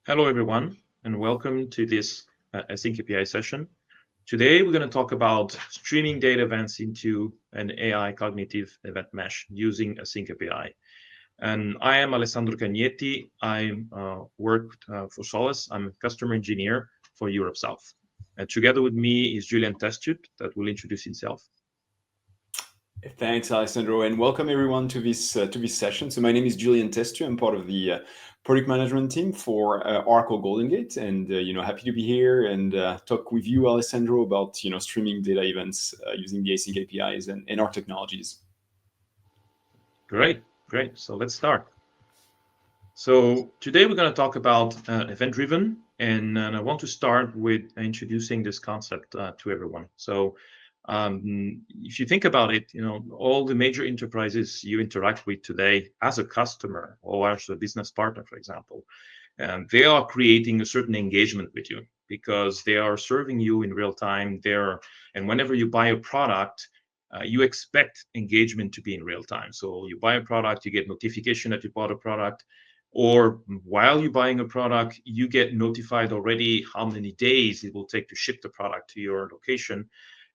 Hello, everyone, and welcome to this AsyncAPI session. Today, we're going to talk about streaming data events into an AI cognitive event mesh using AsyncAPI. And I am Alessandro Cagnetti. I work for Solace. I'm a customer engineer for Europe South. And together with me is Julien Testut that will introduce himself. Thanks, Alessandro, and welcome everyone to this session. So my name is Julien Testut. I'm part of the product management team for Oracle Golden Gate, and happy to be here and talk with you, Alessandro, about streaming data events using the async APIs and our technologies. Great. So let's start. So today we're going to talk about event-driven, and I want to start with introducing this concept to everyone. So if you think about it, all the major enterprises you interact with today as a customer or as a business partner, for example, they are creating a certain engagement with you because they are serving you in real time there. And whenever you buy a product, you expect engagement to be in real time. So you buy a product, you get notification that you bought a product, or while you're buying a product, you get notified already how many days it will take to ship the product to your location.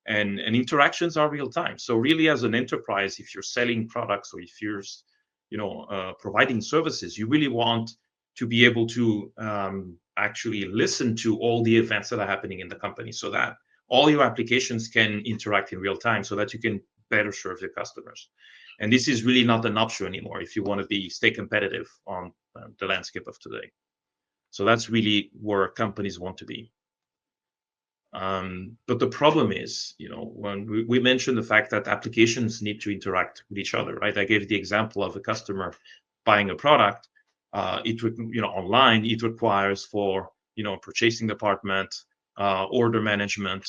And interactions are real time. So really, as an enterprise, if you're selling products or if you're providing services, you really want to be able to actually listen to all the events that are happening in the company so that all your applications can interact in real time so that you can better serve your customers. And this is really not an option anymore if you want to stay competitive on the landscape of today. So that's really where companies want to be. But the problem is, when we mentioned the fact that applications need to interact with each other, right? I gave the example of a customer buying a product. Online, it requires for purchasing department, order management,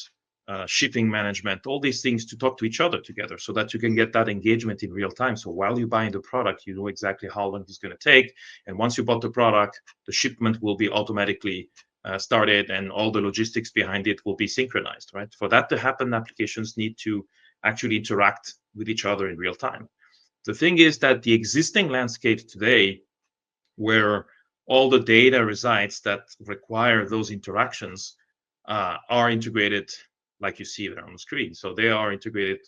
shipping management, all these things to talk to each other together so that you can get that engagement in real time. So while you're buying the product, you know exactly how long it's going to take. And once you bought the product, the shipment will be automatically started and all the logistics behind it will be synchronized, right? For that to happen, applications need to actually interact with each other in real time. The thing is that the existing landscape today, where all the data resides that require those interactions, are integrated like you see there on the screen. So they are integrated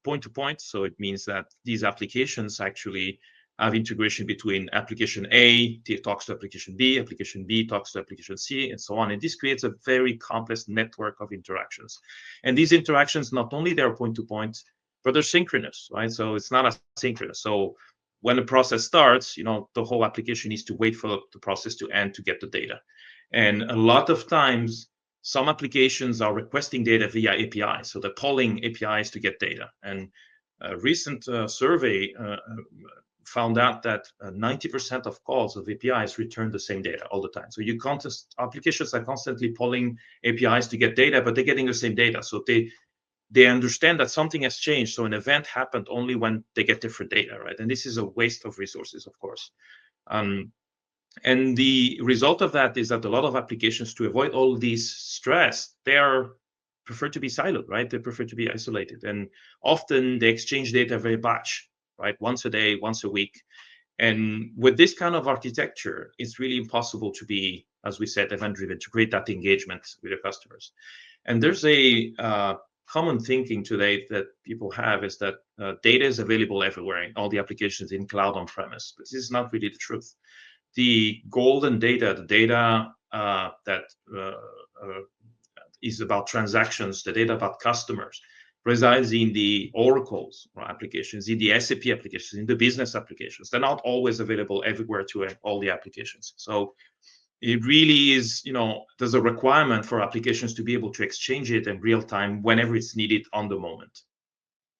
point to point. So it means that these applications actually have integration between application A talks to application B talks to application C, and so on. And this creates a very complex network of interactions. And these interactions, not only they're point to point, but they're synchronous, right? So it's not asynchronous. So when the process starts, the whole application needs to wait for the process to end to get the data. And a lot of times, some applications are requesting data via APIs. So they're calling APIs to get data. And a recent survey found out that 90% of calls of APIs return the same data all the time. So applications are constantly pulling APIs to get data, but they're getting the same data. So they understand that something has changed. So an event happened only when they get different data, right? And this is a waste of resources, of course. And the result of that is that a lot of applications, to avoid all this stress, prefer to be siloed, right? They prefer to be isolated. And often they exchange data very batch, right? Once a day, once a week. And with this kind of architecture, it's really impossible to be, as we said, event-driven, to create that engagement with your customers. And there's a common thinking today that people have is that data is available everywhere in all the applications in cloud on-premise. But this is not really the truth. The golden data, the data that is about transactions, the data about customers, resides in the Oracle's applications, in the SAP applications, in the business applications. They're not always available everywhere to all the applications. So it really is, there's a requirement for applications to be able to exchange it in real time whenever it's needed on the moment.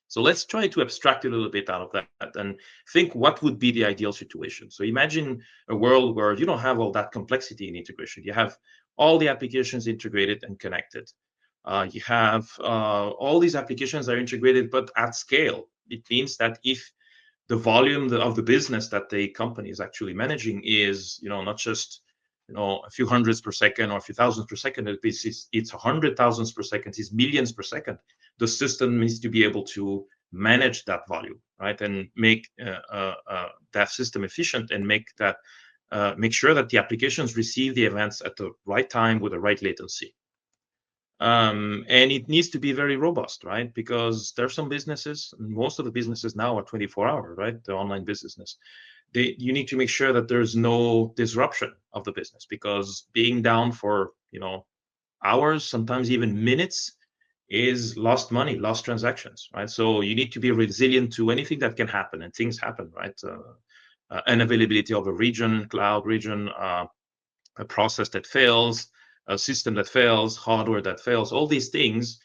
So let's try to abstract a little bit out of that and think what would be the ideal situation. So imagine a world where you don't have all that complexity in integration. You have all the applications integrated and connected. You have all these applications are integrated, but at scale. It means that if the volume of the business that the company is actually managing is, not just a few hundreds per second or a few thousands per second, it's 100,000 per second, it's millions per second. The system needs to be able to manage that volume, right, and make that system efficient and make that make sure that the applications receive the events at the right time with the right latency. And it needs to be very robust, right? Because there are some businesses, most of the businesses now are 24-hour, right? The online business. You need to make sure that there's no disruption of the business, because being down for, hours, sometimes even minutes, is lost money, lost transactions, right? So you need to be resilient to anything that can happen, and things happen, right? Unavailability of a region, cloud region, a process that fails, a system that fails, hardware that fails, all these things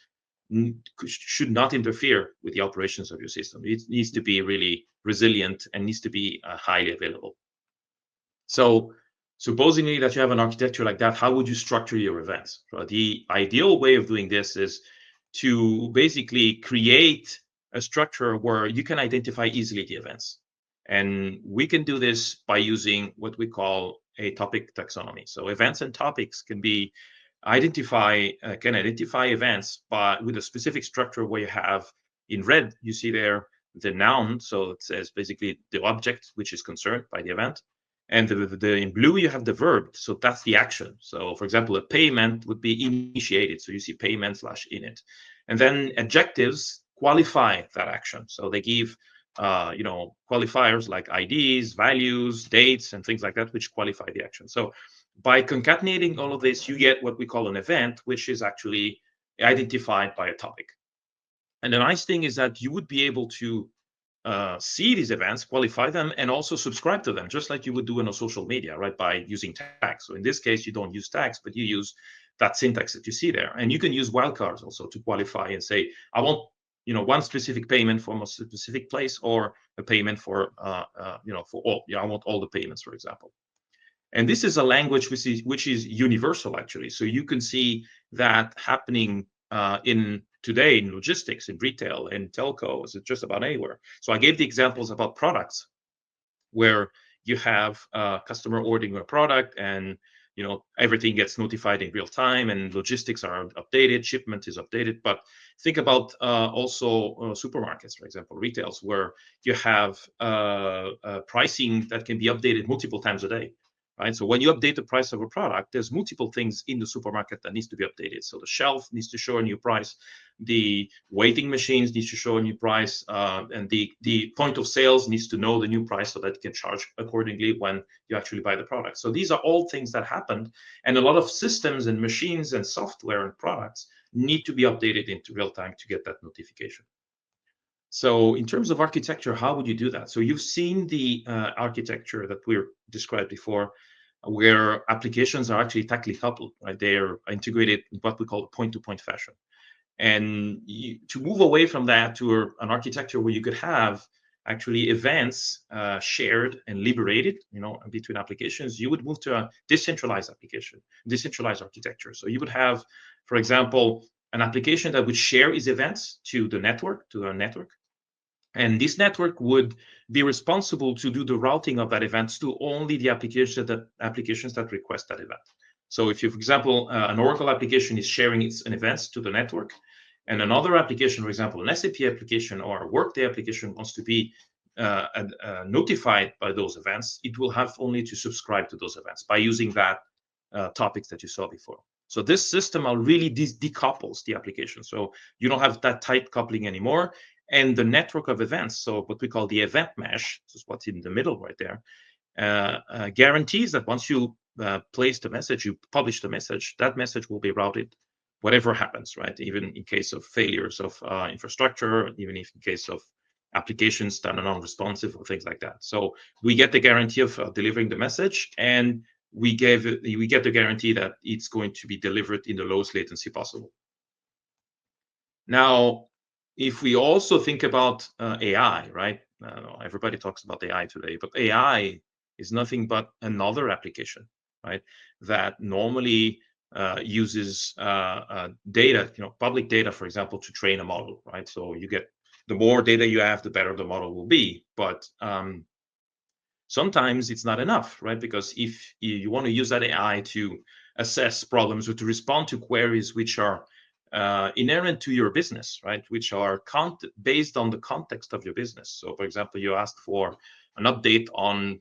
should not interfere with the operations of your system. It needs to be really resilient and needs to be highly available. So supposingly that you have an architecture like that, how would you structure your events? So the ideal way of doing this is to basically create a structure where you can identify easily the events. And we can do this by using what we call a topic taxonomy. So events and topics can identify events with a specific structure where you have, in red, you see there the noun. So it says basically the object which is concerned by the event. And in blue, you have the verb. So that's the action. So for example, a payment would be initiated. So you see payment /init. And then adjectives qualify that action. So they give qualifiers like IDs, values, dates, and things like that, which qualify the action. So by concatenating all of this, you get what we call an event, which is actually identified by a topic. And the nice thing is that you would be able to see these events, qualify them, and also subscribe to them, just like you would do in a social media, right? By using tags. So in this case, you don't use tags, but you use that syntax that you see there. And you can use wildcards also to qualify and say, I want, one specific payment from a specific place, or a payment for, for all. I want all the payments, for example. And this is a language which is universal, actually. So you can see that happening today in logistics, in retail, in telcos, it's just about anywhere. So I gave the examples about products where you have a customer ordering a product, and everything gets notified in real time, and logistics are updated, shipment is updated. But think about also supermarkets, for example, retails, where you have pricing that can be updated multiple times a day. Right. So when you update the price of a product, there's multiple things in the supermarket that needs to be updated. So the shelf needs to show a new price, the waiting machines needs to show a new price, and the point of sales needs to know the new price so that it can charge accordingly when you actually buy the product. So these are all things that happened, and a lot of systems and machines and software and products need to be updated into real time to get that notification. So in terms of architecture, how would you do that? So you've seen the architecture that we described before, where applications are actually tightly coupled, right? They're integrated in what we call a point-to-point fashion. And to move away from that to an architecture where you could have actually events shared and liberated, between applications, you would move to a decentralized architecture. So you would have, for example, an application that would share its events to a network. And this network would be responsible to do the routing of that event to only the applications that request that event. So if you, for example, an Oracle application is sharing its events to the network, and another application, for example, an SAP application or a Workday application wants to be notified by those events, it will have only to subscribe to those events by using that topics that you saw before. So this system really decouples the application. So you don't have that tight coupling anymore. And the network of events, so what we call the event mesh, this is what's in the middle right there, guarantees that once you place the message, you publish the message, that message will be routed, whatever happens, right? Even in case of failures of infrastructure, even if in case of applications that are non-responsive or things like that. So we get the guarantee of delivering the message, and we get the guarantee that it's going to be delivered in the lowest latency possible. Now, if we also think about AI, right? Everybody talks about AI today, but AI is nothing but another application, right? That normally uses data, public data, for example, to train a model, right? So you get, the more data you have, the better the model will be. But sometimes it's not enough, right? Because if you want to use that AI to assess problems or to respond to queries which are inherent to your business, right? Which are based on the context of your business. So, for example, you asked for an update on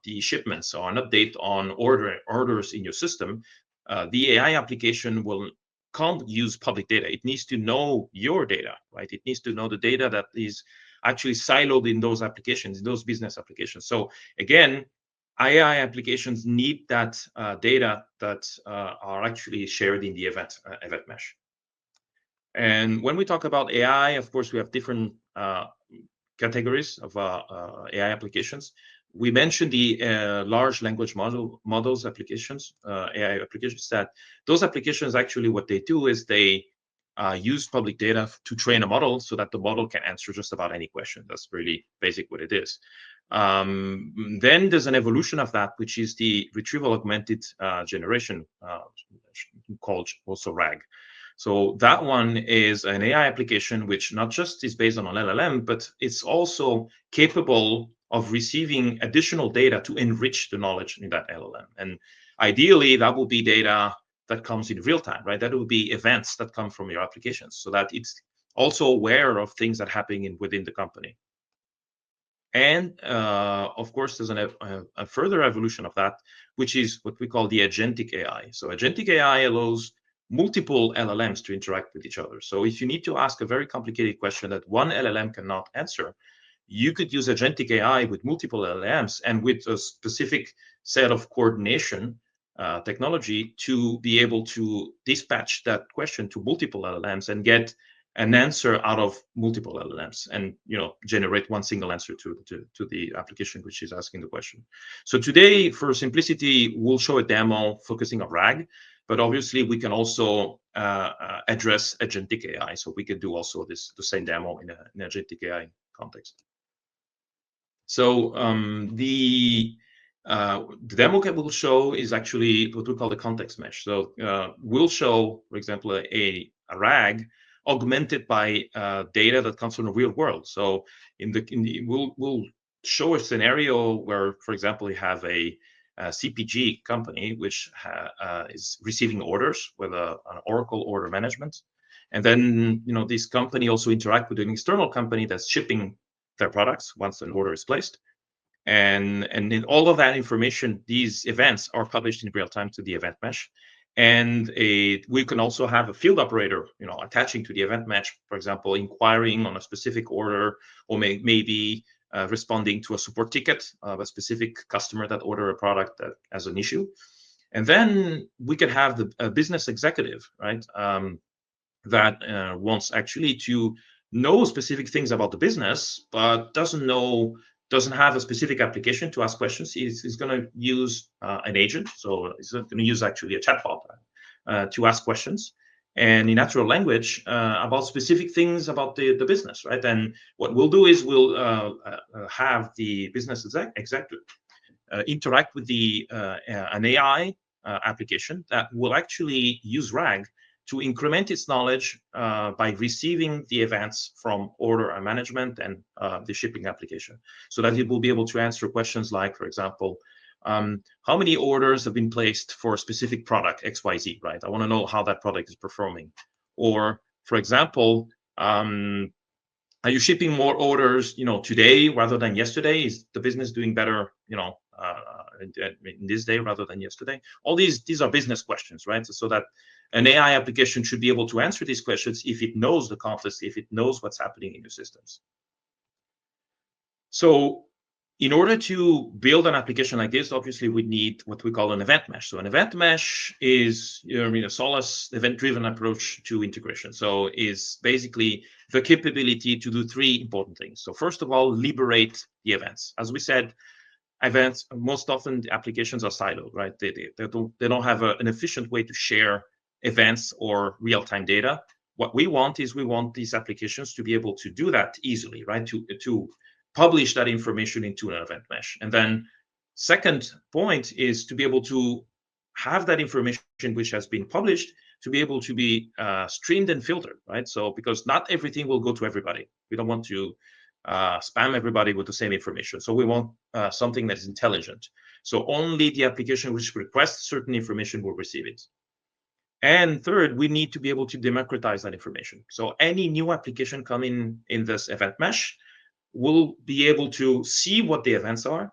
the shipments or an update on orders in your system, the AI application can't use public data. It needs to know your data, right? It needs to know the data that is actually siloed in those applications, in those business applications. So again, AI applications need that data that are actually shared in the event mesh. And when we talk about AI, of course, we have different categories of AI applications. We mentioned the large language models applications, AI applications. That those applications actually what they do is they use public data to train a model so that the model can answer just about any question. That's really basic what it is. Then there's an evolution of that, which is the retrieval augmented generation, called also RAG. So that one is an AI application which not just is based on an LLM, but it's also capable of receiving additional data to enrich the knowledge in that LLM. And ideally, that will be data that comes in real time, right? That will be events that come from your applications so that it's also aware of things that are happening within the company. And of course, there's a further evolution of that, which is what we call the agentic AI. So agentic AI allows multiple LLMs to interact with each other. So if you need to ask a very complicated question that one LLM cannot answer, you could use agentic AI with multiple LLMs and with a specific set of coordination technology to be able to dispatch that question to multiple LLMs and get an answer out of multiple LLMs and generate one single answer to the application which is asking the question. So today, for simplicity, we'll show a demo focusing on RAG, but obviously we can also address agentic AI. So we can do also the same demo in an agentic AI context. So the demo that we'll show is actually what we call the context mesh. So we'll show, for example, a RAG augmented by data that comes from the real world. So we'll show a scenario where, for example, you have a CPG company which is receiving orders with an Oracle order management, and then this company also interact with an external company that's shipping their products once an order is placed, and in all of that information, these events are published in real time to the event mesh. And we can also have a field operator, attaching to the event mesh, for example, inquiring on a specific order, or maybe responding to a support ticket of a specific customer that ordered a product that has an issue. And then we could have a business executive, right, that wants actually to know specific things about the business, but doesn't have a specific application to ask questions. He's going to use an agent. So he's going to use actually a chatbot to ask questions and in natural language about specific things about the business, right? And what we'll do is we'll have the business executive interact with an AI application that will actually use RAG to increment its knowledge by receiving the events from order management and the shipping application, so that it will be able to answer questions like, for example, how many orders have been placed for a specific product XYZ, right? I want to know how that product is performing. Or, for example, are you shipping more orders, today rather than yesterday? Is the business doing better, in this day rather than yesterday? All these are business questions, right? So that an AI application should be able to answer these questions if it knows the context, if it knows what's happening in your systems. So in order to build an application like this, obviously we need what we call an event mesh. So an event mesh is a Solace event-driven approach to integration. So is basically the capability to do three important things. So first of all, liberate the events. As we said, events, most often the applications are siloed, right? They don't have an efficient way to share events or real-time data. What we want is these applications to be able to do that easily, right? To publish that information into an event mesh. And then second point is to be able to have that information which has been published to be able to be streamed and filtered, right? So because not everything will go to everybody. We don't want to spam everybody with the same information. So we want something that is intelligent. So only the application which requests certain information will receive it. And third, we need to be able to democratize that information. So any new application coming in this event mesh will be able to see what the events are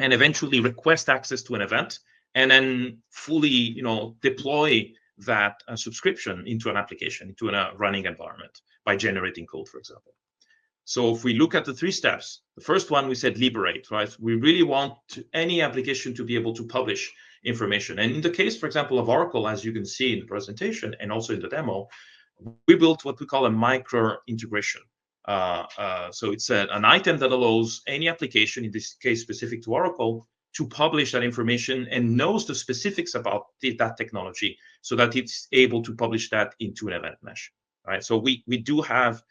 and eventually request access to an event, and then fully deploy that subscription into an application, into a running environment by generating code, for example. So if we look at the 3 steps, the first one we said liberate, right? We really want any application to be able to publish information. And in the case, for example, of Oracle, as you can see in the presentation and also in the demo, we built what we call a micro integration. So it's an item that allows any application, in this case specific to Oracle, to publish that information and knows the specifics about that technology so that it's able to publish that into an event mesh. Right? So we do have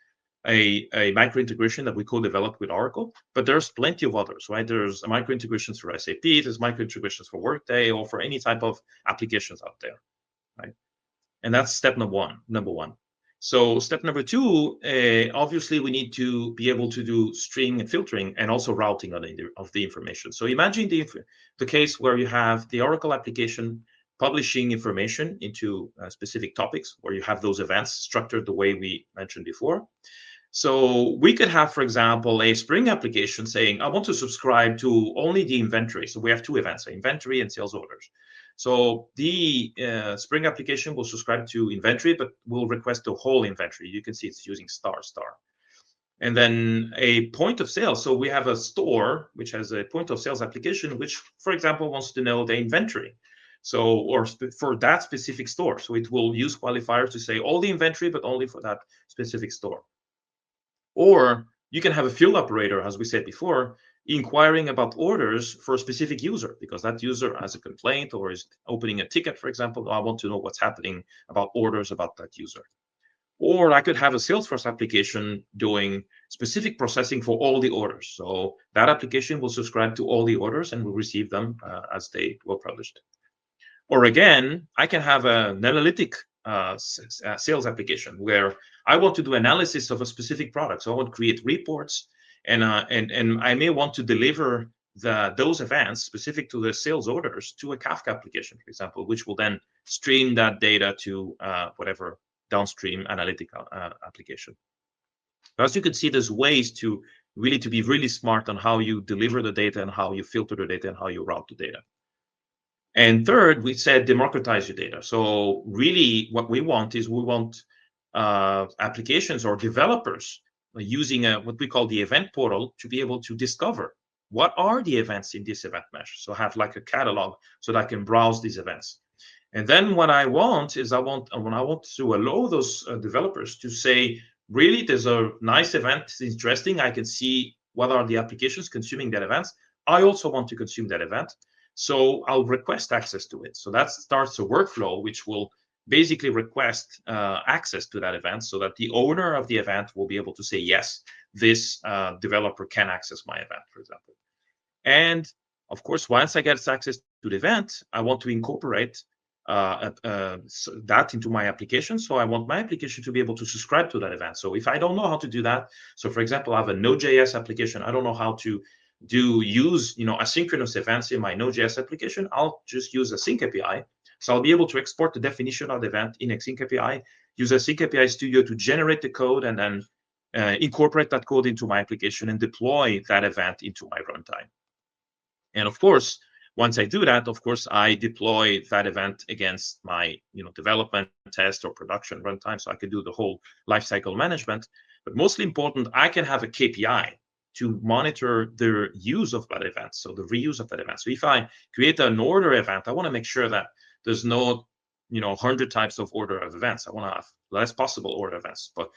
a micro integration that we co-developed with Oracle, but there's plenty of others, right? There's micro integrations for SAP, there's micro integrations for Workday, or for any type of applications out there, right? And that's step number one. So step number 2, obviously we need to be able to do string and filtering and also routing of the information. So imagine the case where you have the Oracle application publishing information into specific topics, where you have those events structured the way we mentioned before. So we could have, for example, a Spring application saying, I want to subscribe to only the inventory. So we have 2 events, inventory and sales orders. So the Spring application will subscribe to inventory, but will request the whole inventory. You can see it's using ***. And then a point of sale. So we have a store, which has a point of sales application, which, for example, wants to know the inventory. So, or for that specific store. So it will use qualifiers to say all the inventory, but only for that specific store. Or you can have a field operator, as we said before, inquiring about orders for a specific user, because that user has a complaint or is opening a ticket, for example. I want to know what's happening about orders about that user. Or I could have a Salesforce application doing specific processing for all the orders. So that application will subscribe to all the orders and will receive them as they were published. Or again, I can have an analytic sales application where I want to do analysis of a specific product. So I want to create reports, and I may want to deliver those events specific to the sales orders to a Kafka application, for example, which will then stream that data to whatever downstream analytical application. As you can see, there's ways to be really smart on how you deliver the data and how you filter the data and how you route the data. And third, we said democratize your data. So really what we want applications or developers using what we call the event portal to be able to discover what are the events in this event mesh. So have like a catalog so that I can browse these events. And then what I want is I want to allow those developers to say, really, there's a nice event, it's interesting. I can see what are the applications consuming that event. I also want to consume that event. So I'll request access to it. So that starts a workflow which will basically request access to that event so that the owner of the event will be able to say, yes, this developer can access my event, for example. And of course, once I get access to the event, I want to incorporate that into my application. So I want my application to be able to subscribe to that event. So if I don't know how to do that, so for example, I have a Node.js application, I don't know how to use asynchronous events in my Node.js application, I'll just use AsyncAPI. So I'll be able to export the definition of the event in AsyncAPI, use AsyncAPI Studio to generate the code, and then incorporate that code into my application and deploy that event into my runtime. And of course, once I do that, of course, I deploy that event against my development, test, or production runtime, so I can do the whole lifecycle management. But mostly important, I can have a KPI to monitor the use of that event, so the reuse of that event. So if I create an order event, I want to make sure that there's no 100 types of order of events. I want to have less possible order events, but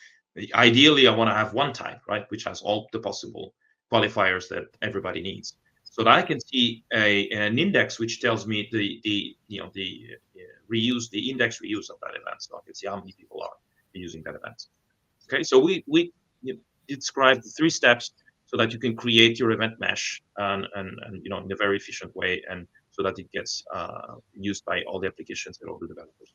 ideally I want to have one type, right, which has all the possible qualifiers that everybody needs. So that I can see an index which tells me the index reuse of that event. So I can see how many people are using that event. Okay, so we described the 3 steps so that you can create your event mesh and in a very efficient way, and so that it gets used by all the applications and all the developers.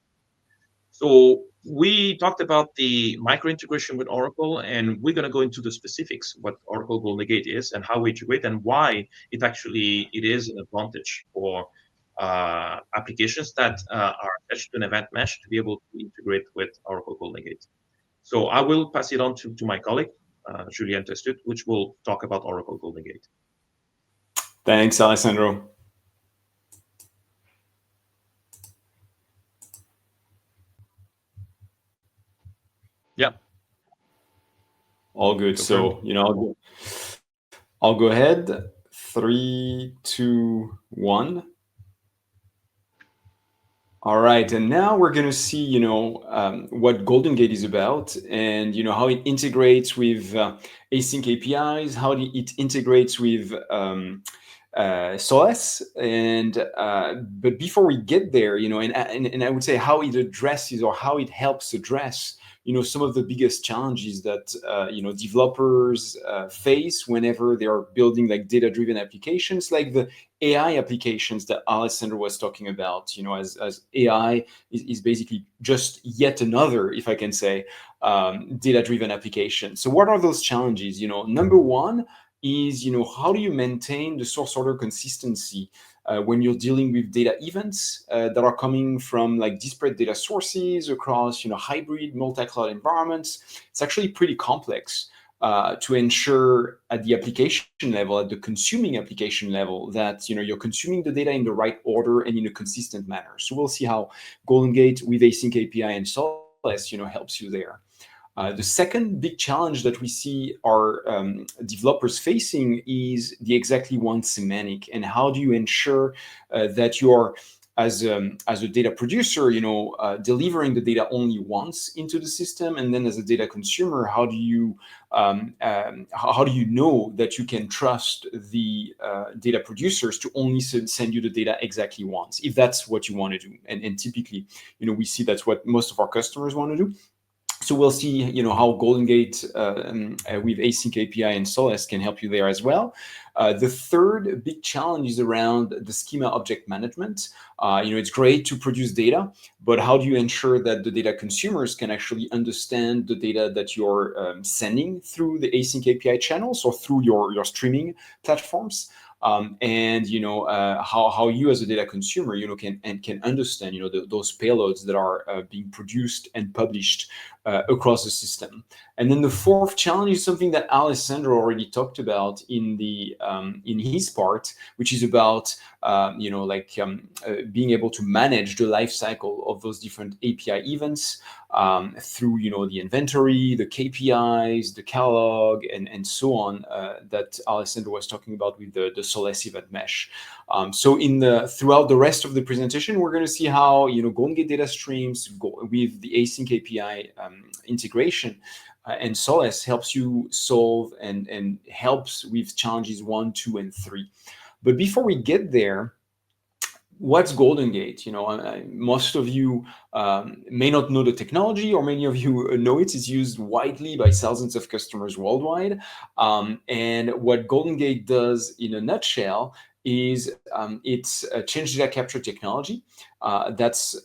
So we talked about the micro integration with Oracle, and we're going to go into the specifics, what Oracle Golden Gate is and how we integrate and why it is an advantage for applications that are attached to an event mesh to be able to integrate with Oracle Golden Gate. So I will pass it on to my colleague. Julien Testut, which will talk about Oracle Golden Gate. Thanks, Alessandro. Yeah. All good. So, I'll go ahead. 3, 2, 1. All right, and now we're going to see, what Golden Gate is about, and how it integrates with async APIs, how it integrates with Solace, and but before we get there, and I would say how it addresses or how it helps address, some of the biggest challenges that developers face whenever they are building like data-driven applications, like the AI applications that Alessandro was talking about, as AI is basically just yet another, if I can say, data-driven application. So what are those challenges? Number one is, how do you maintain the source order consistency when you're dealing with data events that are coming from like disparate data sources across, hybrid multi-cloud environments? It's actually pretty complex. To ensure at the application level, at the consuming application level, that you're consuming the data in the right order and in a consistent manner. So we'll see how Golden Gate with AsyncAPI and Solace, helps you there. The second big challenge that we see our developers facing is the exactly one semantic, and how do you ensure that you're as a data producer, delivering the data only once into the system, and then as a data consumer, how do you know that you can trust the data producers to only send you the data exactly once, if that's what you want to do? And typically, we see that's what most of our customers want to do. So we'll see, how Golden Gate with AsyncAPI and Solace can help you there as well. The third big challenge is around the schema object management. It's great to produce data, but how do you ensure that the data consumers can actually understand the data that you're sending through the AsyncAPI channels or through your streaming platforms? And how you as a data consumer can understand those payloads that are being produced and published across the system. And then the fourth challenge is something that Alessandro already talked about in his part, which is about being able to manage the life cycle of those different API events through the inventory, the KPIs, the catalog, and so on that Alessandro was talking about with the Solace event mesh. So throughout the rest of the presentation, we're going to see how Golden Gate data streams with the AsyncAPI integration and Solace helps you solve and helps with challenges 1, 2, and 3. But before we get there, what's Golden Gate? Most of you may not know the technology, or many of you know it. It's used widely by thousands of customers worldwide. And what Golden Gate does in a nutshell is it's a change data capture technology that's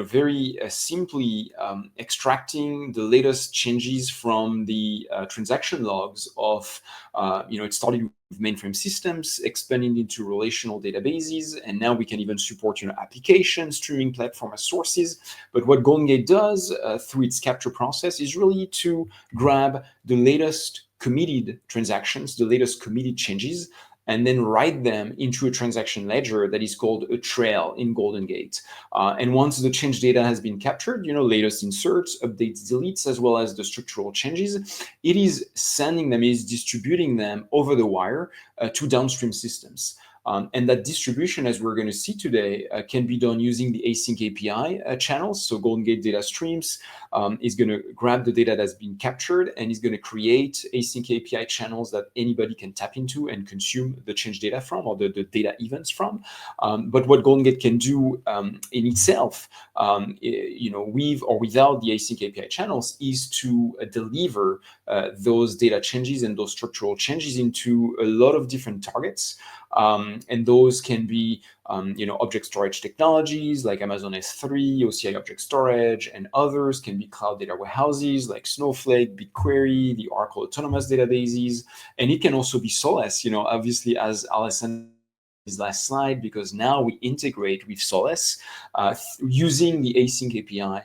very simply extracting the latest changes from the transaction logs of it started with mainframe systems, expanding into relational databases, and now we can even support application streaming platform as sources. But what Golden Gate does through its capture process is really to grab the latest committed transactions, the latest committed changes, and then write them into a transaction ledger that is called a trail in Golden Gate. And once the change data has been captured, latest inserts, updates, deletes, as well as the structural changes, it is sending them, is distributing them over the wire to downstream systems. And that distribution, as we're going to see today, can be done using the AsyncAPI channels. So Golden Gate data streams is going to grab the data that's been captured and is going to create AsyncAPI channels that anybody can tap into and consume the change data from, or the data events from. But what Golden Gate can do in itself, with or without the AsyncAPI channels, is to deliver those data changes and those structural changes into a lot of different targets. And those can be, object storage technologies like Amazon S3, OCI Object Storage, and others can be cloud data warehouses like Snowflake, BigQuery, the Oracle Autonomous Databases, and it can also be Solace, obviously, as Alessandro his last slide, because now we integrate with Solace using the AsyncAPI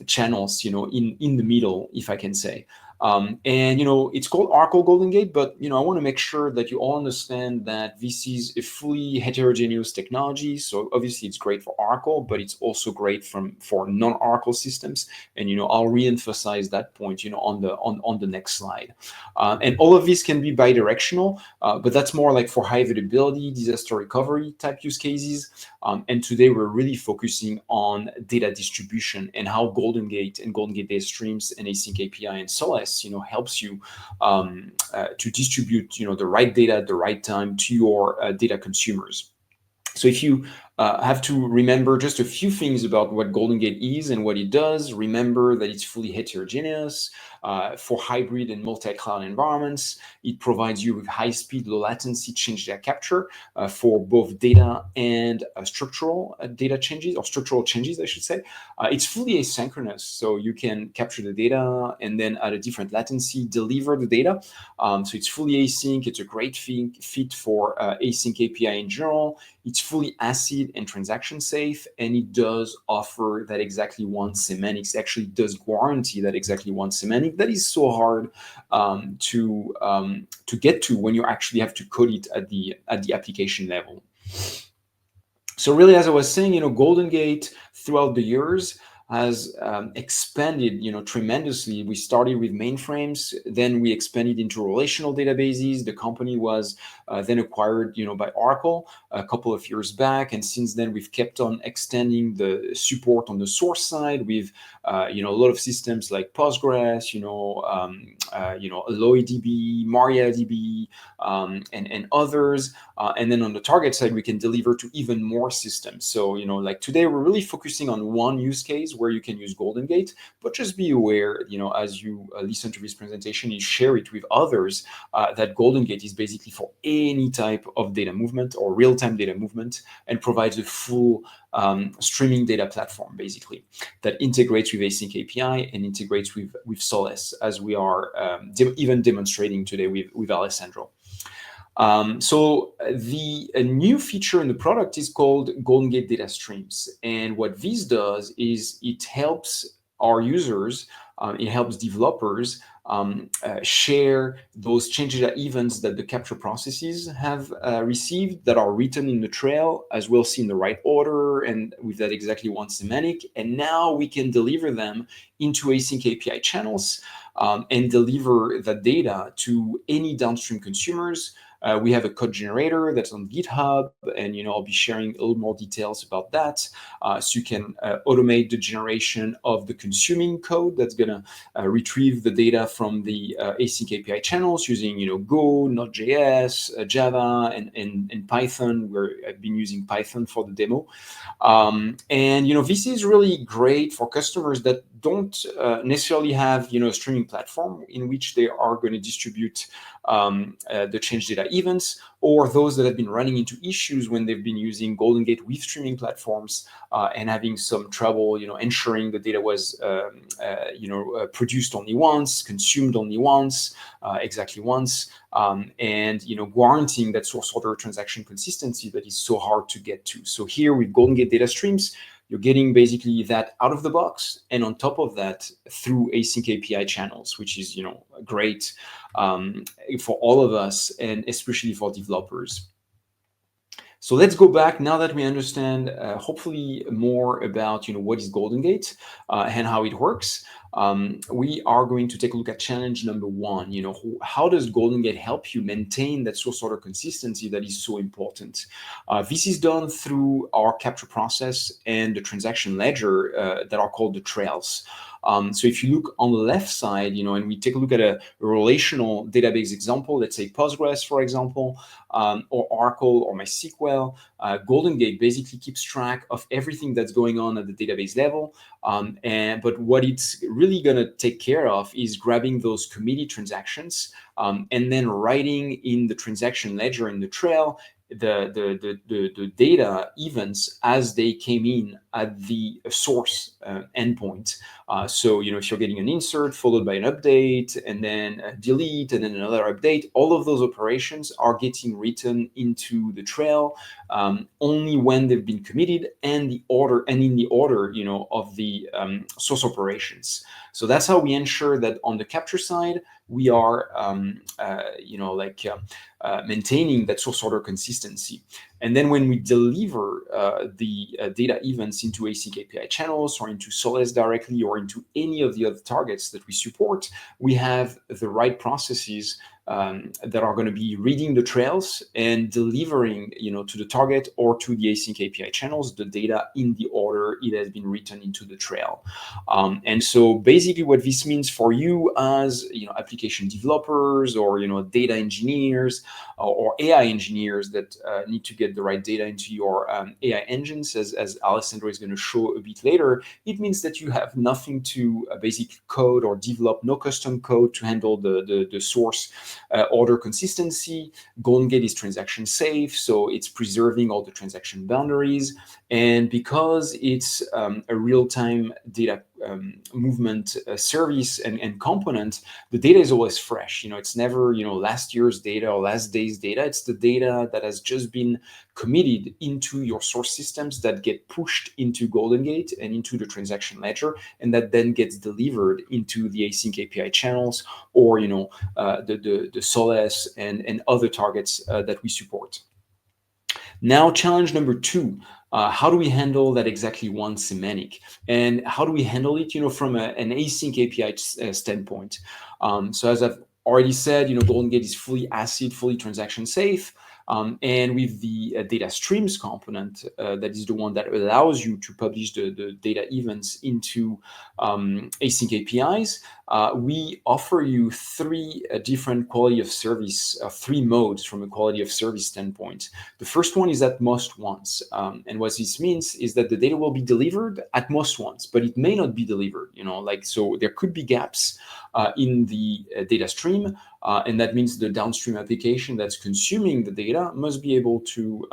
channels, in the middle, if I can say. And it's called Oracle Golden Gate, but I want to make sure that you all understand that this is a fully heterogeneous technology. So obviously it's great for Oracle, but it's also great for non-Oracle systems. And I'll re-emphasize that point on the next slide. And all of this can be bidirectional, but that's more like for high availability, disaster recovery type use cases. And today we're really focusing on data distribution and how Golden Gate and Golden Gate Data Streams and AsyncAPI and Solace helps you to distribute the right data at the right time to your data consumers. So if you have to remember just a few things about what Golden Gate is and what it does, remember that it's fully heterogeneous for hybrid and multi-cloud environments. It provides you with high-speed, low-latency change data capture for both data and structural data changes, or structural changes, I should say. It's fully asynchronous, so you can capture the data and then at a different latency deliver the data. So it's fully async. It's a great fit for AsyncAPI in general. It's fully ACID and transaction safe, and it does offer that exactly one semantics. It actually does guarantee that exactly one semantic that is so hard to get to when you actually have to code it at the application level. So really, as I was saying, Golden Gate throughout the years has expanded, tremendously. We started with mainframes, then we expanded into relational databases. The company was then acquired, by Oracle a couple of years back, and since then we've kept on extending the support on the source side with, a lot of systems like Postgres, AlloyDB, MariaDB, and others. And then on the target side, we can deliver to even more systems. So, like today, we're really focusing on one use case where you can use Golden Gate, but just be aware, as you listen to this presentation, you share it with others, that Golden Gate is basically for any type of data movement or real-time data movement, and provides a full streaming data platform, basically, that integrates with AsyncAPI and integrates with Solace, as we are even demonstrating today with Alessandro. So a new feature in the product is called Golden Gate Data Streams. And what this does is it helps our users, it helps developers share those change data events that the capture processes have received that are written in the trail, as we'll see in the right order and with that exactly one semantic. And now we can deliver them into AsyncAPI channels and deliver the data to any downstream consumers. We have a code generator that's on GitHub, and I'll be sharing a little more details about that. So you can automate the generation of the consuming code that's going to retrieve the data from the AsyncAPI channels using Go, Node.js, Java, and Python. I've been using Python for the demo. And this is really great for customers that don't necessarily have a streaming platform in which they are going to distribute the change data events, or those that have been running into issues when they've been using Golden Gate with streaming platforms and having some trouble, ensuring the data was, produced only once, consumed only once, exactly once, and guaranteeing that source order transaction consistency that is so hard to get to. So here with Golden Gate Data Streams, you're getting basically that out of the box, and on top of that through AsyncAPI channels, which is great for all of us, and especially for developers. So let's go back now that we understand hopefully more about what is Golden Gate and how it works. We are going to take a look at challenge number one. How does Golden Gate help you maintain that source order consistency that is so important? This is done through our capture process and the transaction ledger that are called the trails. So if you look on the left side, and we take a look at a relational database example, let's say Postgres, for example, or Oracle or MySQL, Golden Gate basically keeps track of everything that's going on at the database level. But what it's really going to take care of is grabbing those committed transactions and then writing in the transaction ledger in the trail the data events as they came in at the source endpoint. So if you're getting an insert followed by an update and then a delete and then another update, all of those operations are getting written into the trail only when they've been committed and in the order of the source operations. So that's how we ensure that on the capture side we are maintaining that source order consistency. And then when we deliver the data events into AsyncAPI channels or into Solace directly or into any of the other targets that we support, we have the right processes that are going to be reading the trails and delivering to the target or to the AsyncAPI channels the data in the order it has been written into the trail. And so basically what this means for you as application developers or data engineers or AI engineers that need to get the right data into your AI engines, as Alessandro is going to show a bit later, it means that you have nothing to basically code or develop, no custom code to handle the source order consistency. Golden Gate is transaction safe, so it's preserving all the transaction boundaries. And because it's a real-time data movement service and component, the data is always fresh. It's never last year's data or last day's data. It's the data that has just been committed into your source systems that get pushed into Golden Gate and into the transaction ledger, and that then gets delivered into the AsyncAPI channels or the Solace and other targets that we support. Now, challenge number 2. How do we handle that exactly one semantic? And how do we handle it, from an async API standpoint? So as I've already said, Golden Gate is fully ACID, fully transaction safe. And with the data streams component, that is the one that allows you to publish the data events into async APIs, we offer you 3 different quality of service, 3 modes from a quality of service standpoint. The first one is at most once. And what this means is that the data will be delivered at most once, but it may not be delivered, so there could be gaps in the data stream. And that means the downstream application that's consuming the data must be able to,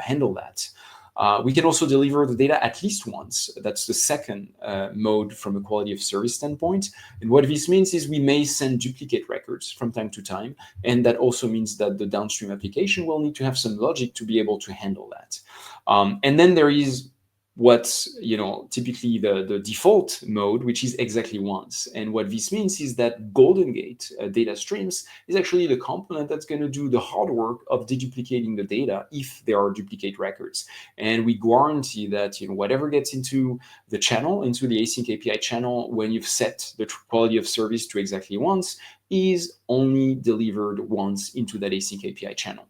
handle that. We can also deliver the data at least once. That's the second mode from a quality of service standpoint. And what this means is we may send duplicate records from time to time. And that also means that the downstream application will need to have some logic to be able to handle that. And then there is what's typically the default mode, which is exactly once. And what this means is that Golden Gate data streams is actually the component that's going to do the hard work of deduplicating the data if there are duplicate records. And we guarantee that whatever gets into the channel, into the AsyncAPI channel, when you've set the quality of service to exactly once, is only delivered once into that AsyncAPI channel.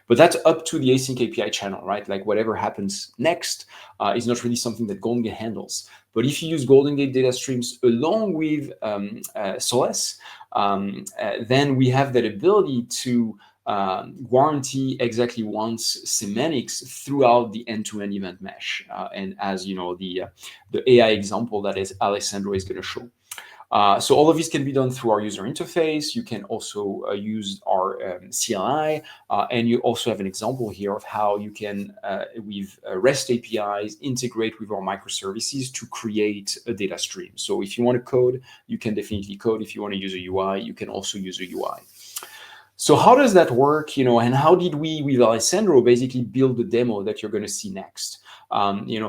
But that's up to the AsyncAPI channel, right? Like whatever happens next is not really something that Golden Gate handles. But if you use Golden Gate data streams along with Solace, then we have that ability to guarantee exactly once semantics throughout the end-to-end event mesh. And as the AI example that is Alessandro is going to show. So all of this can be done through our user interface. You can also use our CLI, and you also have an example here of how you can, with REST APIs, integrate with our microservices to create a data stream. So if you want to code, you can definitely code. If you want to use a UI, you can also use a UI. So how does that work, and how did we, with Alessandro, basically build the demo that you're going to see next?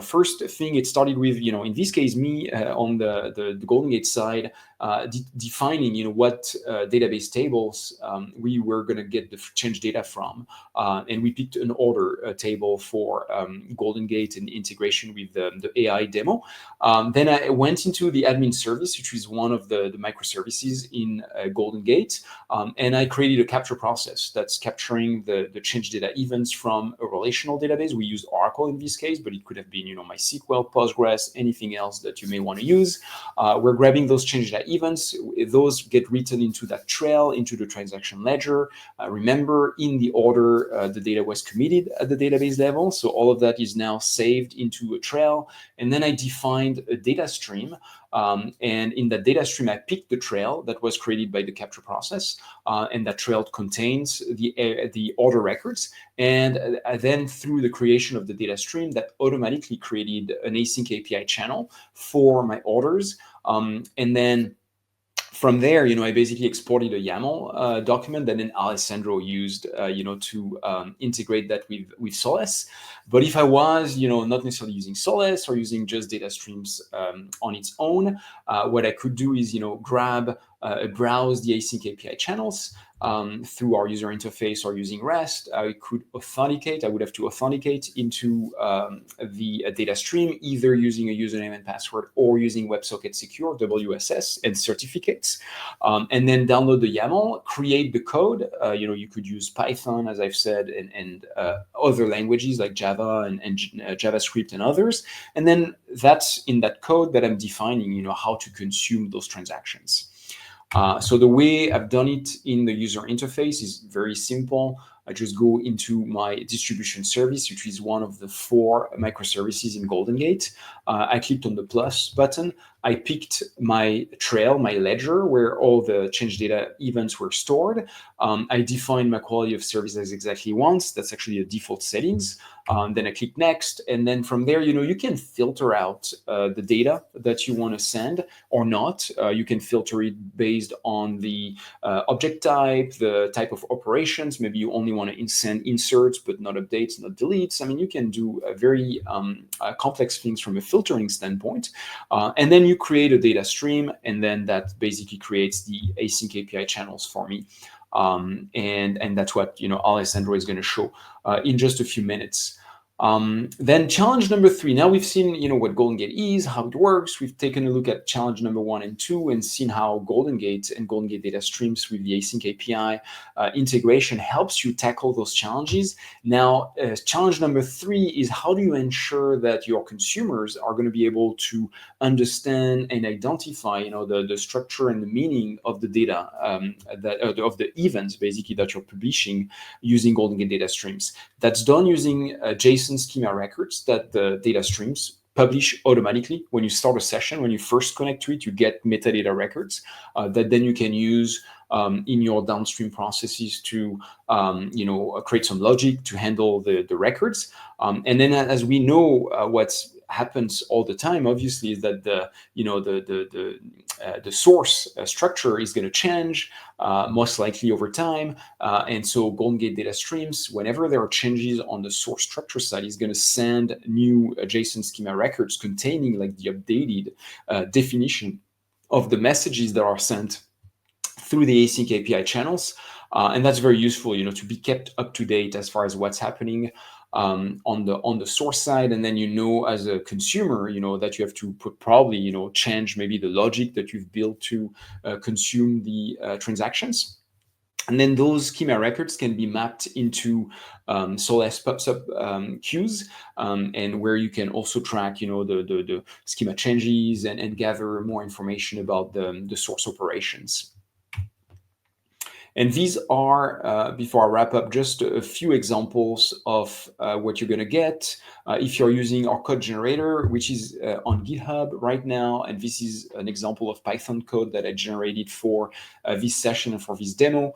First thing, it started with, in this case, me on the Golden Gate side, defining, what database tables we were going to get the change data from. And we picked an order table for Golden Gate and integration with the AI demo. Then I went into the admin service, which is one of the microservices in Golden Gate. And I created a capture process that's capturing the change data events from a relational database. We used Oracle in this case, but it could have been, MySQL, Postgres, anything else that you may want to use. We're grabbing those change data events, those get written into that trail, into the transaction ledger. Remember, in the order the data was committed at the database level. So all of that is now saved into a trail. And then I defined a data stream. And in that data stream, I picked the trail that was created by the capture process. And that trail contains the order records. And then through the creation of the data stream, that automatically created an AsyncAPI channel for my orders. And then from there, I basically exported a YAML document that then Alessandro used, to integrate that with Solace. But if I was, not necessarily using Solace or using just data streams on its own, what I could do is, browse the AsyncAPI channels through our user interface or using REST. I could authenticate. I would have to authenticate into the data stream, either using a username and password or using WebSocket Secure, WSS, and certificates. And then download the YAML, create the code. You could use Python, as I've said, and other languages like Java and JavaScript and others. And then that's in that code that I'm defining, how to consume those transactions. So the way I've done it in the user interface is very simple. I just go into my distribution service, which is one of the 4 microservices in Golden Gate. I clicked on the plus button. I picked my trail, my ledger, where all the change data events were stored. I defined my quality of service as exactly once. That's actually the default settings. Then I click next. And then from there, you can filter out the data that you want to send or not. You can filter it based on the object type, the type of operations. Maybe you only want to send inserts, but not updates, not deletes. I mean, you can do very complex things from a filtering standpoint. And then you create a data stream, and then that basically creates the AsyncAPI channels for me. And that's what Alessandro is going to show in just a few minutes. Then challenge number 3. Now we've seen, what Golden Gate is, how it works. We've taken a look at challenge number 1 and 2 and seen how Golden Gate and Golden Gate data streams with the AsyncAPI integration helps you tackle those challenges. Now, challenge number 3 is how do you ensure that your consumers are going to be able to understand and identify, the structure and the meaning of the data of the events, basically, that you're publishing using Golden Gate data streams. That's done using JSON schema records that the data streams publish automatically. When you start a session, when you first connect to it, you get metadata records that then you can use in your downstream processes to create some logic to handle the records. And then, as we know, what's happens all the time, obviously, is that the source structure is going to change most likely over time. And so Golden Gate data streams, whenever there are changes on the source structure side, is going to send new JSON schema records containing like the updated definition of the messages that are sent through the AsyncAPI channels. And that's very useful, to be kept up to date as far as what's happening on the source side. And then, as a consumer, that you have to probably, change maybe the logic that you've built to consume the transactions. And then those schema records can be mapped into Solace PubSub queues, and where you can also track, the schema changes and gather more information about the source operations. And these are, before I wrap up, just a few examples of what you're going to get if you're using our code generator, which is on GitHub right now. And this is an example of Python code that I generated for this session and for this demo.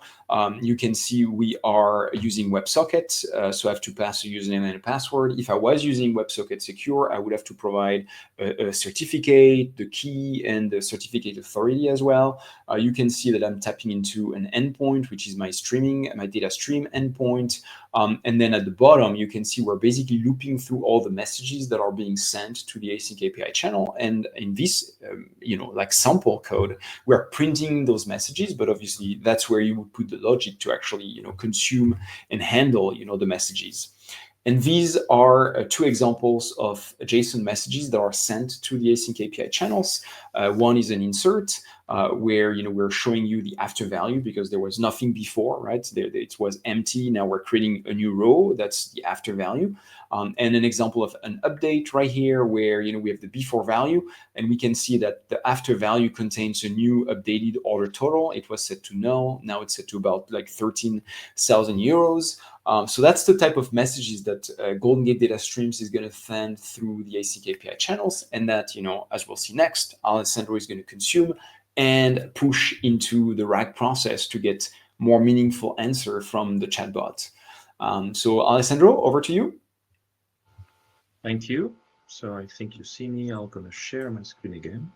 You can see we are using WebSocket, so I have to pass a username and a password. If I was using WebSocket Secure, I would have to provide a certificate, the key, and the certificate authority as well. You can see that I'm tapping into an endpoint, which is my data stream endpoint. And then at the bottom, you can see we're basically looping through all the messages that are being sent to the AsyncAPI channel. And in this, like sample code, we're printing those messages, but obviously that's where you would put the logic to actually, consume and handle, the messages. And these are two examples of JSON messages that are sent to the AsyncAPI channels. One is an insert where we're showing you the after value because there was nothing before, right? It was empty. Now we're creating a new row. That's the after value. And an example of an update right here where we have the before value, and we can see that the after value contains a new updated order total. It was set to null. Now it's set to about like 13,000 euros. So that's the type of messages that Golden Gate Data Streams is going to send through the AsyncAPI channels, and that, as we'll see next, Alessandro is going to consume and push into the RAG process to get more meaningful answer from the chatbot. So Alessandro, over to you. Thank you. So I think you see me. I'm going to share my screen again.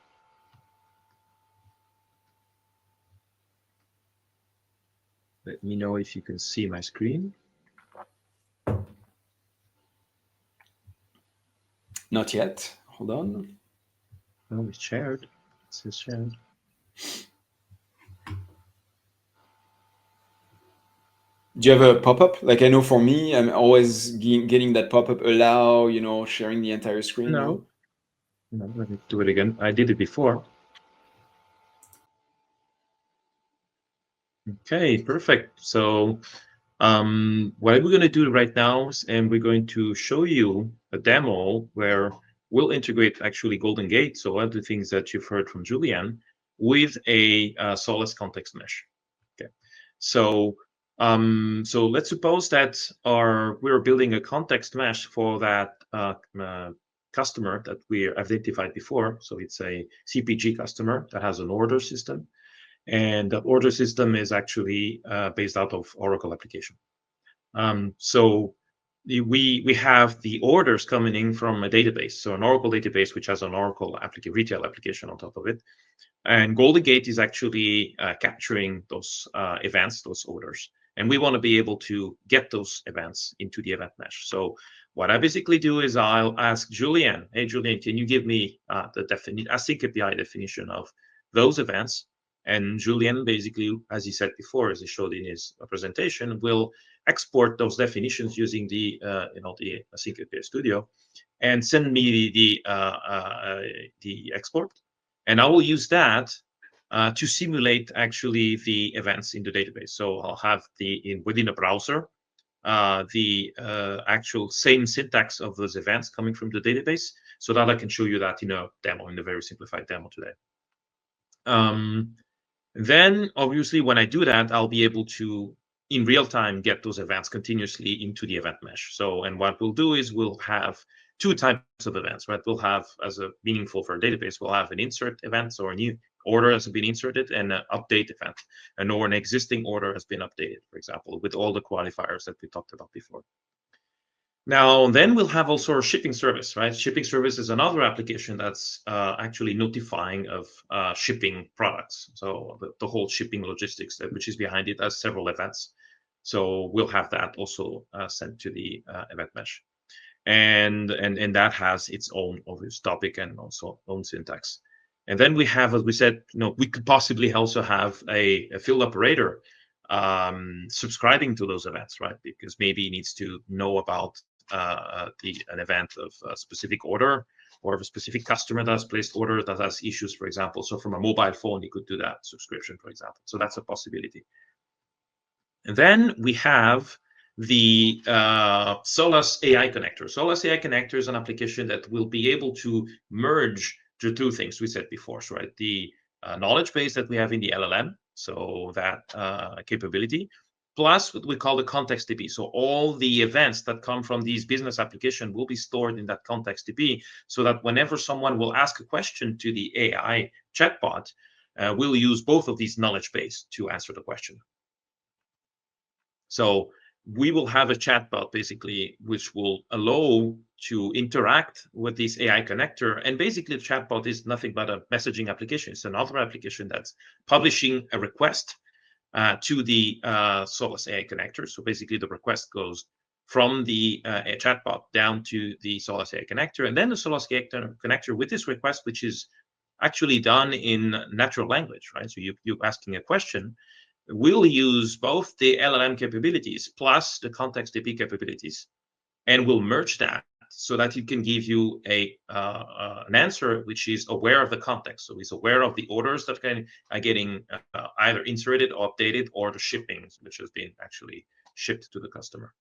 Let me know if you can see my screen. Not yet. Hold on. Oh, it's shared. It says shared. Do you have a pop-up? Like, I know for me, I'm always getting that pop-up allow, sharing the entire screen. No, let me do it again. I did it before. Okay, perfect. So what we're going to do right now is, and we're going to show you a demo where we'll integrate actually Golden Gate, so all the things that you've heard from Julien, with a Solace context mesh. Okay, so let's suppose that we're building a context mesh for that customer that we identified before. So it's a CPG customer that has an order system. And the order system is actually based out of Oracle application. So we have the orders coming in from a database, so an Oracle database which has an Oracle retail application on top of it. And Golden Gate is actually capturing those events, those orders. And we want to be able to get those events into the event mesh. So what I basically do is I'll ask Julien, hey, Julien, can you give me the AsyncAPI definition of those events? And Julien, basically, as he said before, as he showed in his presentation, will export those definitions using the the AsyncAPI Studio, and send me the export, and I will use that to simulate actually the events in the database. So I'll have within a browser the actual same syntax of those events coming from the database, so that I can show you that in a demo, in a very simplified demo today. Then, obviously, when I do that, I'll be able to, in real time, get those events continuously into the event mesh. So, and what we'll do is we'll have two types of events, right? We'll have, as a meaningful for a database, we'll have an insert event, so a new order has been inserted, and an update event, or an existing order has been updated, for example, with all the qualifiers that we talked about before. Now, then we'll have also a shipping service, right? Shipping service is another application that's actually notifying of shipping products. So the whole shipping logistics, which is behind it, has several events. So we'll have that also sent to the event mesh. And that has its own obvious topic and also own syntax. And then we have, as we said, we could possibly also have a field operator subscribing to those events, right? Because maybe he needs to know about an event of a specific order, or of a specific customer that has placed order that has issues, for example. So from a mobile phone, you could do that subscription, for example. So that's a possibility. And then we have the Solace AI connector. Solace AI connector is an application that will be able to merge the two things we said before, so, right? The knowledge base that we have in the LLM, so that capability, plus what we call the context DB. So all the events that come from these business applications will be stored in that context DB, so that whenever someone will ask a question to the AI chatbot, we'll use both of these knowledge base to answer the question. So we will have a chatbot basically, which will allow to interact with this AI connector. And basically, the chatbot is nothing but a messaging application. It's another application that's publishing a request to the Solace AI connector. So basically, the request goes from the chatbot down to the Solace AI connector, and then the Solace AI connector with this request, which is actually done in natural language, right? So you're asking a question. We'll use both the LLM capabilities plus the context DB capabilities, and we'll merge that so that it can give you an answer which is aware of the context. So it's aware of the orders that are getting either inserted or updated, or the shipping which has been actually shipped to the customer,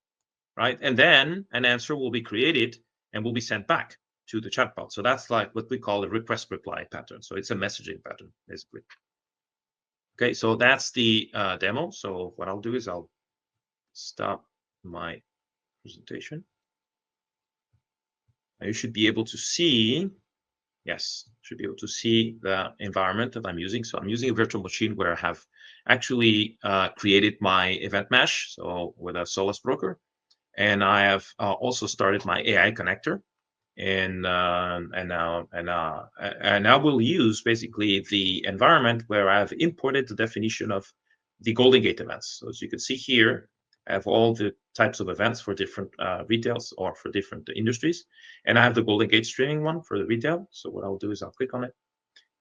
right? And then an answer will be created and will be sent back to the chatbot. So that's like what we call a request reply pattern. So it's a messaging pattern, basically. Okay, so that's the demo. So what I'll do is I'll stop my presentation. You should be able to see, yes, should be able to see the environment that I'm using. So I'm using a virtual machine where I have actually created my event mesh, so with a Solace broker, and I have also started my AI connector, and now we'll use basically the environment where I've imported the definition of the Golden Gate events. So as you can see here, I have all the types of events for different retails or for different industries. And I have the Golden Gate streaming one for the retail. So what I'll do is I'll click on it.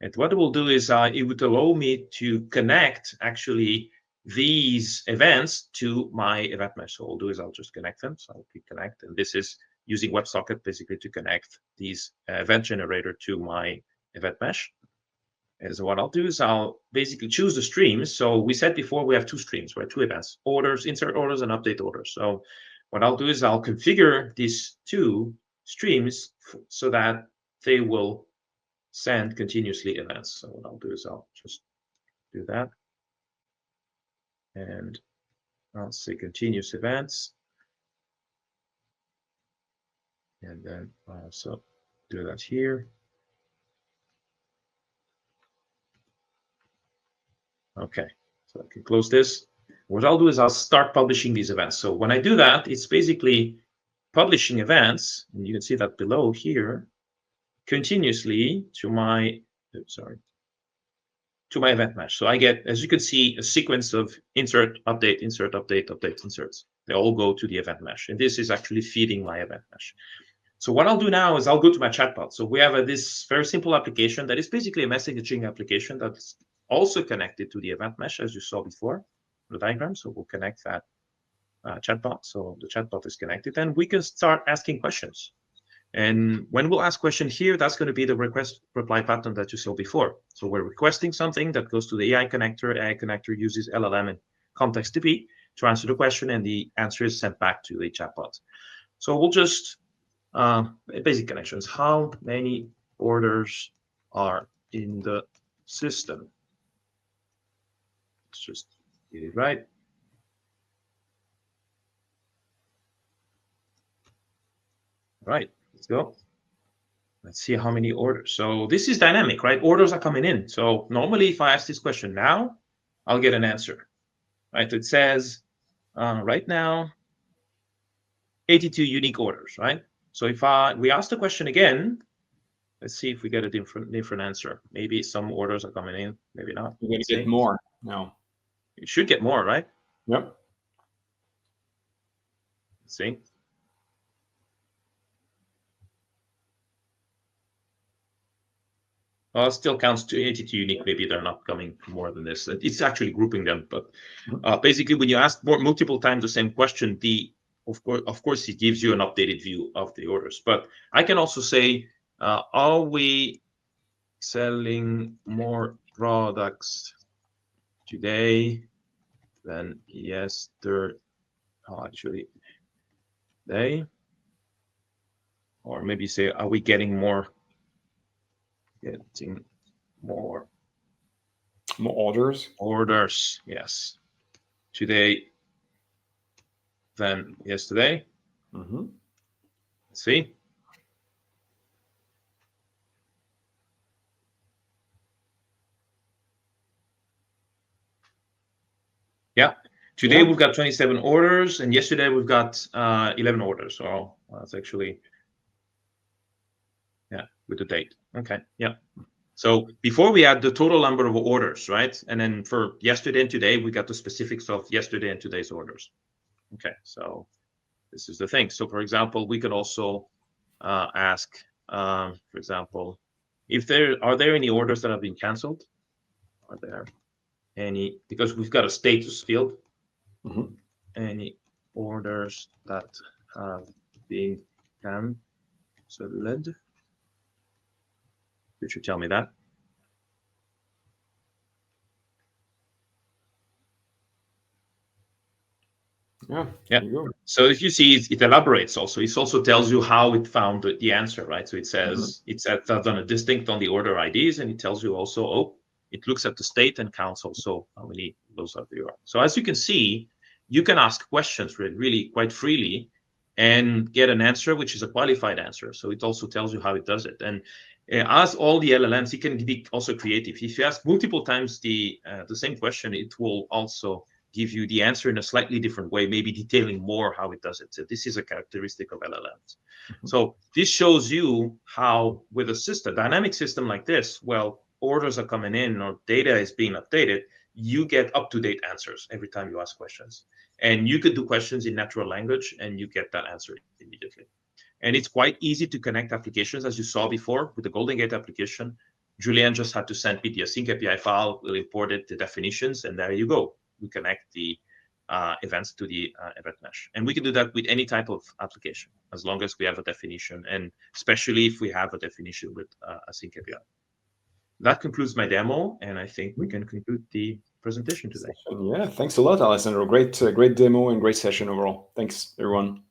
And what it will do is it would allow me to connect actually these events to my event mesh. So what I'll do is I'll just connect them. So I'll click connect. And this is using WebSocket basically to connect these event generator to my event mesh. And so what I'll do is I'll basically choose the streams. So we said before we have two streams, right? Two events, orders, insert orders, and update orders. So what I'll do is I'll configure these two streams so that they will send continuously events. So what I'll do is I'll just do that. And I'll say continuous events. And then I'll also do that here. Okay, so I can close this. What I'll do is I'll start publishing these events. So when I do that, it's basically publishing events, and you can see that below here, continuously to my, to my event mesh. So I get, as you can see, a sequence of insert, update, inserts. They all go to the event mesh, and this is actually feeding my event mesh. So what I'll do now is I'll go to my chatbot. So we have this very simple application that is basically a messaging application that's also connected to the event mesh, as you saw before, the diagram. So we'll connect that chatbot. So the chatbot is connected, and we can start asking questions. And when we'll ask questions here, that's going to be the request reply pattern that you saw before. So we're requesting something that goes to the AI connector. AI connector uses LLM and context DB to answer the question, and the answer is sent back to the chatbot. So we'll just basic connections. How many orders are in the system? Let's just get it right. All right, let's go. Let's see how many orders. So this is dynamic, right? Orders are coming in. So normally if I ask this question now, I'll get an answer, right? It says right now, 82 unique orders, right? So if we ask the question again, let's see if we get a different answer. Maybe some orders are coming in, maybe not. You're going to get more now. You should get more, right? Yep. Let's see. Well, it still counts to 82 unique. Maybe they're not coming more than this. It's actually grouping them, but basically, when you ask multiple times the same question, of course, it gives you an updated view of the orders. But I can also say, are we selling more products today than yesterday? Actually, today, or maybe say, are we getting more? Getting more orders. Orders, yes. Today than yesterday. Mm-hmm. Let's see. Yeah. Today we've got 27 orders, and yesterday we've got 11 orders. So that's actually, yeah, with the date. Okay, yeah. So before we had the total number of orders, right? And then for yesterday and today, we got the specifics of yesterday and today's orders. Okay, so this is the thing. So for example, we could also ask, for example, if are there any orders that have been canceled? Are there any, because we've got a status field, any orders that have being cancelled. Could you tell me that? Yeah. Yeah. There you go. So if you see, it elaborates also. It also tells you how it found the answer, right? So it says it's done a distinct on the order IDs, and it tells you also, oh, it looks at the state and counts also how many those are there. So as you can see, you can ask questions really quite freely and get an answer which is a qualified answer. So it also tells you how it does it. And as all the LLMs, it can be also creative. If you ask multiple times the same question, it will also give you the answer in a slightly different way, maybe detailing more how it does it. So this is a characteristic of LLMs. So this shows you how, with a dynamic system like this, well, orders are coming in or data is being updated, you get up-to-date answers every time you ask questions. And you could do questions in natural language and you get that answer immediately. And it's quite easy to connect applications, as you saw before with the Golden Gate application. Julien just had to send me the AsyncAPI file, we'll import it, the definitions, and there you go. We connect the events to the event mesh. And we can do that with any type of application, as long as we have a definition, and especially if we have a definition with AsyncAPI. That concludes my demo, and I think we can conclude the presentation today. Yeah, thanks a lot, Alessandro. Great demo and great session overall. Thanks, everyone.